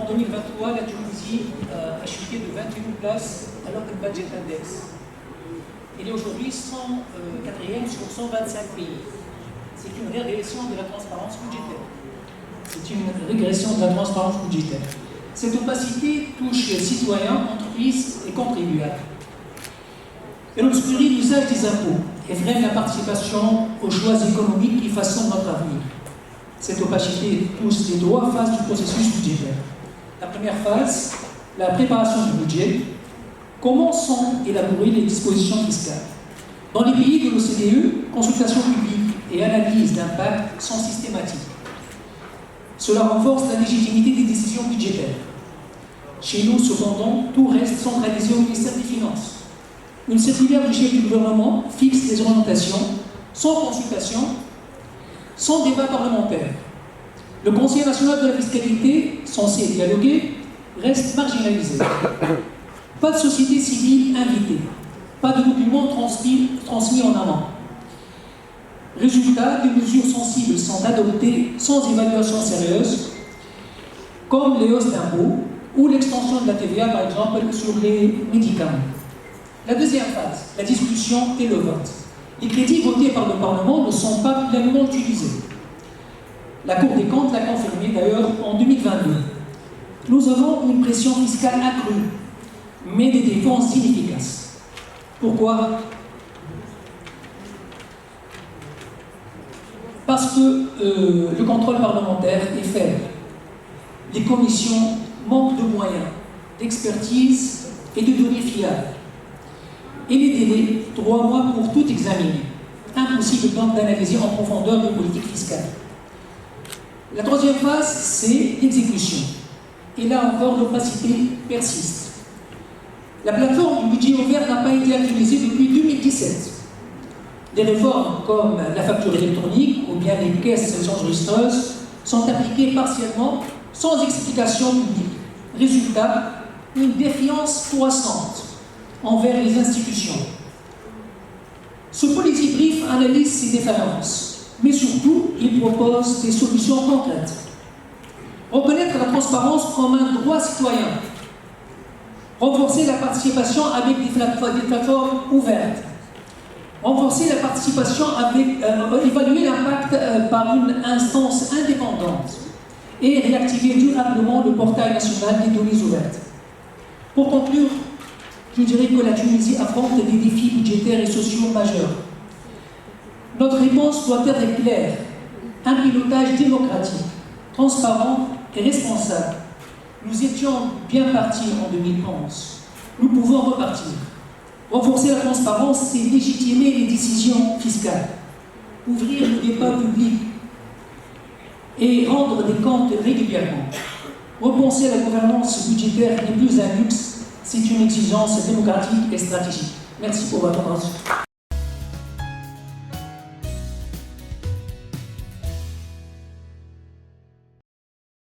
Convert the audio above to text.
en 2023, la Tunisie a chuté de 21 places alors que le budget index. Il est aujourd'hui 104e sur 125 pays. C'est une régression de la transparence budgétaire. C'est une régression de la transparence budgétaire. Cette opacité touche les citoyens, entreprises et contribuables. Elle obscurit l'usage des impôts et freine la participation aux choix économiques qui façonnent notre avenir. Cette opacité touche les trois phases du processus budgétaire. La première phase, la préparation du budget. Comment sont élaborées les dispositions fiscales? Dans les pays de l'OCDE, consultation publique et analyse d'impact sont systématiques. Cela renforce la légitimité des décisions budgétaires. Chez nous, cependant, tout reste centralisé au ministère des Finances. Une circulaire du chef du gouvernement fixe les orientations, sans consultation, sans débat parlementaire. Le Conseil national de la fiscalité, censé dialoguer, reste marginalisé. Pas de société civile invitée, pas de documents transmis en amont. Résultat, des mesures sensibles sont adoptées sans évaluation sérieuse, comme les hausses d'impôts ou l'extension de la TVA, par exemple, sur les médicaments. La deuxième phase, la discussion et le vote. Les crédits votés par le Parlement ne sont pas pleinement utilisés. La Cour des comptes l'a confirmé d'ailleurs en 2022. Nous avons une pression fiscale accrue, mais des dépenses inefficaces. Pourquoi? Parce que le contrôle parlementaire est faible. Les commissions manquent de moyens, d'expertise et de données fiables. Et les délais, 3 mois pour tout examiner. Impossible donc d'analyser en profondeur de politique fiscale. La troisième phase, c'est l'exécution. Et là encore, l'opacité persiste. La plateforme du budget ouvert n'a pas été actualisée depuis 2017. Des réformes comme la facture électronique ou bien les caisses enregistreuses sont appliquées partiellement sans explication publique. Résultat, une défiance croissante envers les institutions. Ce policy brief analyse ces défaillances, mais surtout, il propose des solutions concrètes. Reconnaître la transparence comme un droit citoyen. Renforcer la participation avec des plateformes ouvertes. Renforcer la participation avec, évaluer l'impact par une instance indépendante et réactiver durablement le portail national des données ouvertes. Pour conclure, je dirais que la Tunisie affronte des défis budgétaires et sociaux majeurs. Notre réponse doit être claire, un pilotage démocratique, transparent et responsable. Nous étions bien partis en 2011. Nous pouvons repartir. Renforcer la transparence, c'est légitimer les décisions fiscales, ouvrir le débat public et rendre des comptes régulièrement. Repenser la gouvernance budgétaire n'est plus un luxe, c'est une exigence démocratique et stratégique. Merci pour votre attention.